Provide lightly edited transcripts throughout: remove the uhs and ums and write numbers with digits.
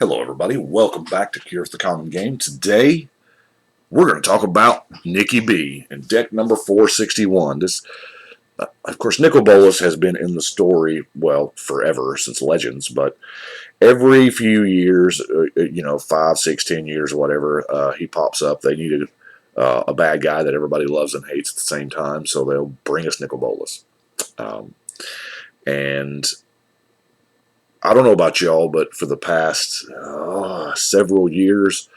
Hello, everybody. Welcome back to Cure the Common Game. Today, we're going to talk about Nicky B and deck number 461. Of course, Nicol Bolas has been in the story, well, forever, since Legends, but every few years, 5, 6, 10 years, or whatever, he pops up. They need a bad guy that everybody loves and hates at the same time, so they'll bring us Nicol Bolas. And I don't know about y'all, but for the past several years,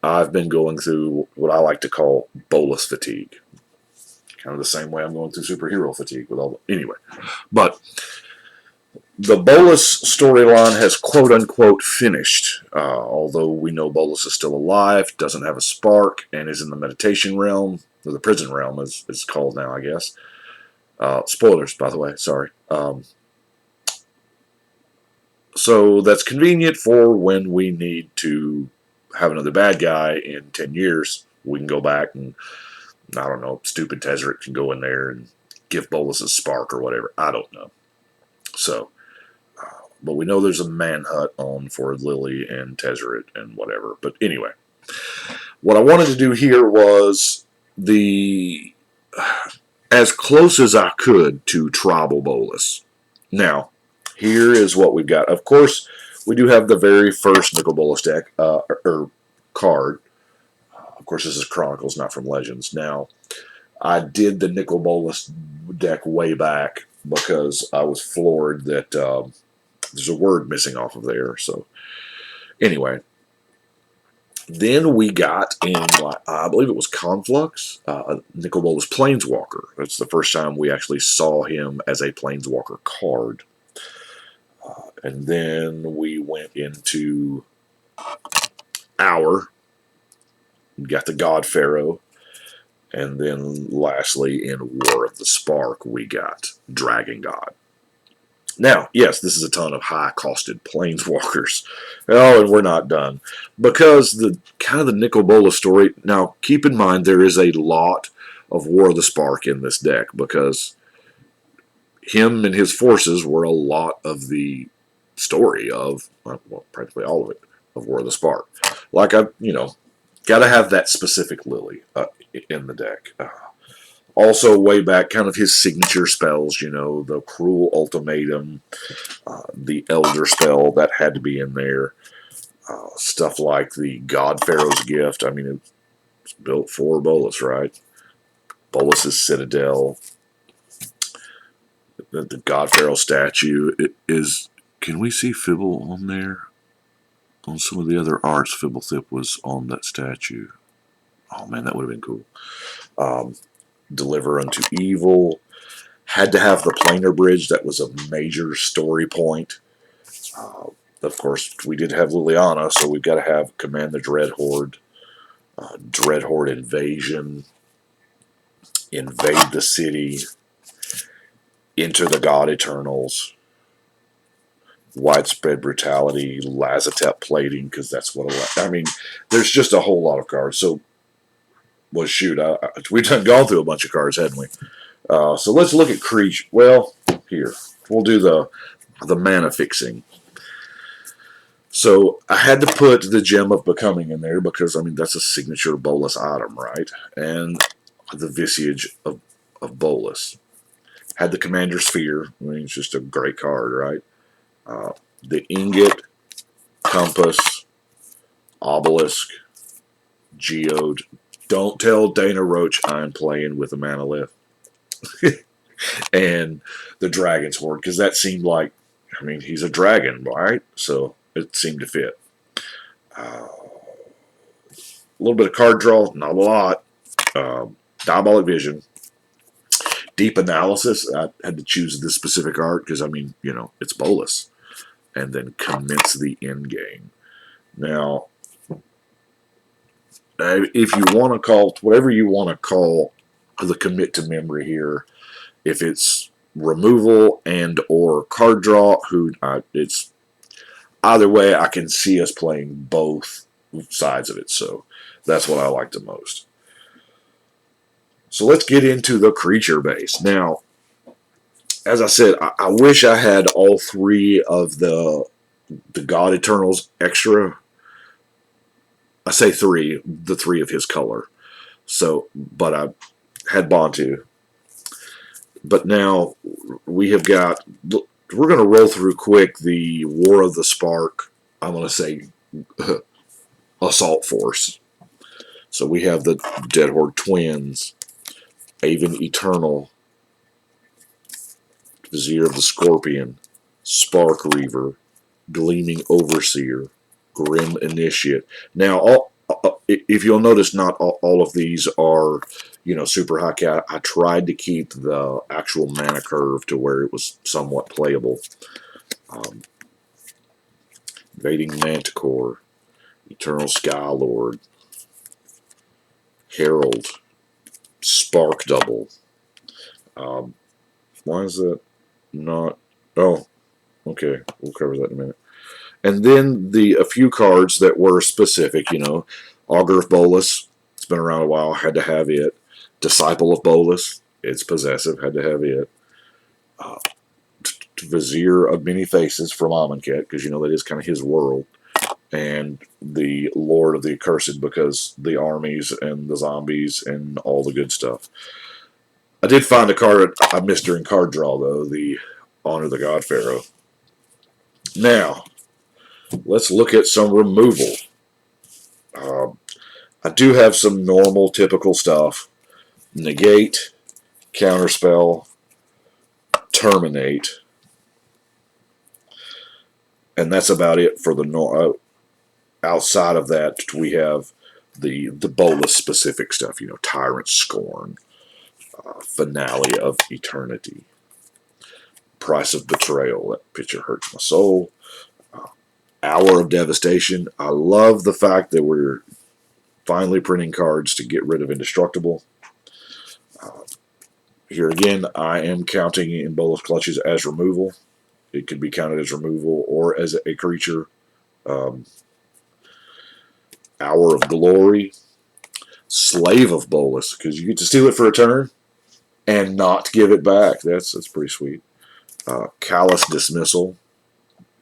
I've been going through what I like to call Bolas fatigue. Kind of the same way I'm going through superhero fatigue with all. Anyway, but the Bolas storyline has quote unquote finished. Although we know Bolas is still alive, doesn't have a spark, and is in the meditation realm, or the prison realm, as it's called now, I guess. Spoilers, by the way. Sorry. So that's convenient for when we need to have another bad guy in 10 years. We can go back and, I don't know, stupid Tezzeret can go in there and give Bolas a spark or whatever. I don't know. So, but we know there's a manhunt on for Lily and Tezzeret and whatever. But anyway, what I wanted to do here was as close as I could to Tribal Bolas. Now, here is what we've got. Of course, we do have the very first Nicol Bolas deck, or card. Of course, this is Chronicles, not from Legends. Now, I did the Nicol Bolas deck way back because I was floored that there's a word missing off of there. So, anyway. Then we got in, I believe it was Conflux, Nicol Bolas Planeswalker. That's the first time we actually saw him as a Planeswalker card. And then we went into got the God Pharaoh, and then lastly in War of the Spark we got Dragon God. Now, yes, this is a ton of high-costed Planeswalkers. Oh, and we're not done. Because the Nicol Bolas story, now keep in mind there is a lot of War of the Spark in this deck, because him and his forces were a lot of the story of, well, practically all of it, of War of the Spark. Like, got to have that specific Lily in the deck. Also, way back, kind of his signature spells, the Cruel Ultimatum, the Elder spell, that had to be in there. Stuff like the God Pharaoh's Gift. I mean, it's built for Bolas, right? Bolas' Citadel. The God Pharaoh statue. Can we see Fibble on there? On some of the other arts, Fibblethip was on that statue. Oh man, that would have been cool. Deliver unto Evil. Had to have the Planar Bridge. That was a major story point. Of course, we did have Liliana, so we've got to have Command the Dreadhorde. Dreadhorde Invasion. Invade the City. Enter the God Eternals. Widespread Brutality, Lazotep Plating, because that's what there's just a whole lot of cards. So, well, shoot, we've gone through a bunch of cards, hadn't we? So let's look at creature. Well, here we'll do the mana fixing. So I had to put the Gem of Becoming in there because that's a signature Bolas item, right? And the Visage of Bolas. Had the Commander Sphere. It's just a great card, right? The Ingot, Compass, Obelisk, Geode. Don't tell Dana Roach I'm playing with a Manalith. And the Dragon's Horde, because that seemed like, he's a dragon, right? So it seemed to fit. A little bit of card draw, not a lot. Diabolic Vision. Deep Analysis. I had to choose this specific art because, it's Bolas. And then Commence the End Game. Now, if you want to call, whatever you want to call the commit to memory here, if it's removal and or card draw, it's either way, I can see us playing both sides of it. So that's what I like the most. So let's get into the creature base. Now, as I said, I wish I had all three of the the God Eternals extra. I say three, the three of his color. So, but I had Bantu. But now we have got. We're going to roll through quick the War of the Spark. I'm going to say Assault Force. So we have the Dead Horde Twins, Avon Eternal, Vizier of the Scorpion, Spark Reaver, Gleaming Overseer, Grim Initiate. Now, if you'll notice, not all of these are, super high cat. I tried to keep the actual mana curve to where it was somewhat playable. Invading Manticore, Eternal Skylord, Herald, Spark Double. Why is that not? Oh, okay. We'll cover that in a minute. And then a few cards that were specific, Augur of Bolas, it's been around a while, had to have it. Disciple of Bolas, it's possessive, had to have it. Vizier of Many Faces from Amonkhet, because that is kind of his world. And the Lord of the Accursed, because the armies and the zombies and all the good stuff. I did find a card I missed during card draw, though, the Honor the God Pharaoh. Now, let's look at some removal. I do have some normal, typical stuff. Negate, Counterspell, Terminate. And that's about it for the outside of that, we have the Bolas specific stuff, Tyrant Scorn, Finale of Eternity, Price of Betrayal, that picture hurts my soul, Hour of Devastation. I love the fact that we're finally printing cards to get rid of Indestructible. Here again, I am counting in Bolas Clutches as removal. It could be counted as removal or as a creature. Hour of Glory, Slave of Bolas, because you get to steal it for a turn and not give it back. That's pretty sweet. Callous Dismissal,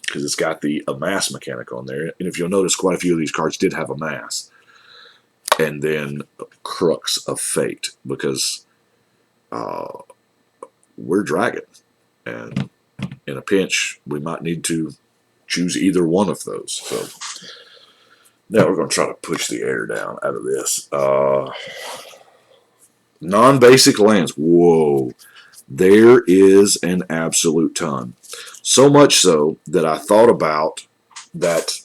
because it's got the Amass mechanic on there. And if you'll notice, quite a few of these cards did have Amass. And then Crux of Fate, because we're Dragon. And in a pinch, we might need to choose either one of those. So now we're going to try to push the air down out of this. Non-basic lands. Whoa. There is an absolute ton. So much so that I thought about that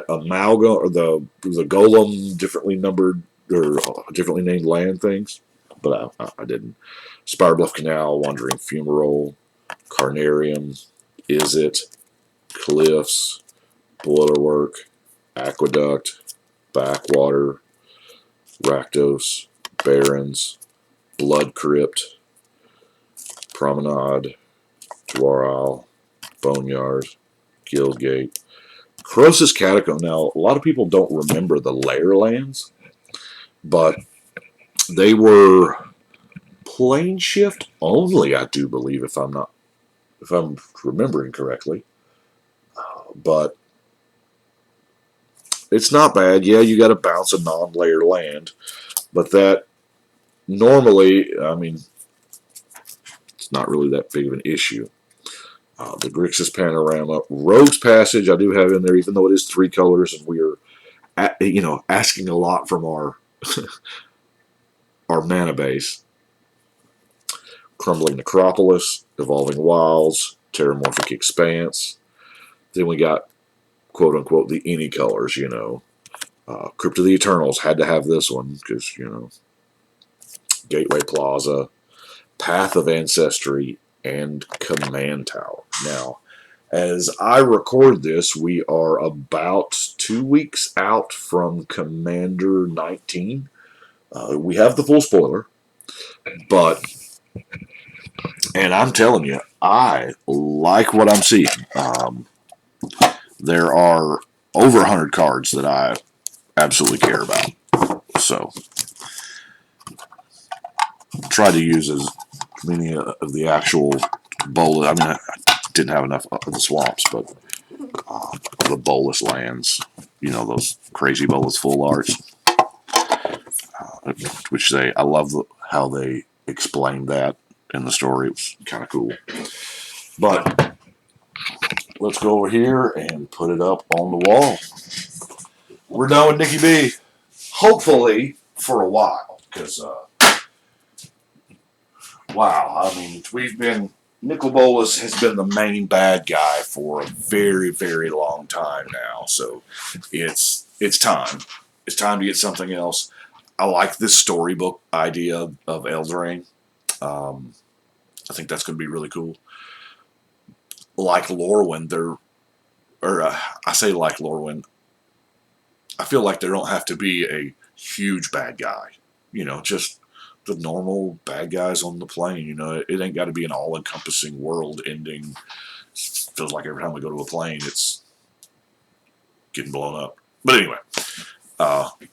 amalgam or the golem differently numbered or differently named land things, but I didn't. Spirebluff Canal, Wandering Fumarole, Carnarium, Is It, Cliffs, Boilerwork, Aqueduct, Backwater, Rakdos, Barrens, Blood Crypt, Promenade, Dwaral, Boneyard, Guildgate, Croesus Catacomb. Now, a lot of people don't remember the lair lands, but they were plane shift only, I do believe, if I'm remembering correctly. But it's not bad. Yeah, you got to bounce a non-layer land, but that normally, I mean, it's not really that big of an issue. The Grixis Panorama, Rogue's Passage, I do have in there, even though it is 3 colors, and we are, asking a lot from our our mana base. Crumbling Necropolis, Evolving Wilds, Terramorphic Expanse. Then we got, quote unquote, the any colors. Crypt of the Eternals had to have this one because Gateway Plaza, Path of Ancestry, and Command Tower. Now, as I record this, we are about 2 weeks out from Commander 19. We have the full spoiler, and I'm telling you, I like what I'm seeing. There are over 100 cards that I absolutely care about. So, try to use as many of the actual Bolas. I mean, I didn't have enough of the swamps, but the Bolas lands. You know, those crazy Bolas full arts. Which I love how they explained that in the story. It was kind of cool. But let's go over here and put it up on the wall. We're done with Nikki B. Hopefully for a while, because wow, I mean, Nicol Bolas has been the main bad guy for a very, very long time now. So it's time. It's time to get something else. I like this storybook idea of Eldraine. I think that's going to be really cool. Like Lorwyn, I say like Lorwyn, I feel like there don't have to be a huge bad guy. You know, just the normal bad guys on the plane. You know, it ain't got to be an all-encompassing world-ending. Feels like every time we go to a plane, it's getting blown up. But anyway,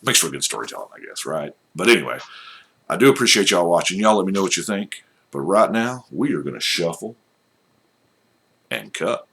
makes for a good storytelling, I guess, right? But anyway, I do appreciate y'all watching. Y'all let me know what you think. But right now, we are going to shuffle and cut.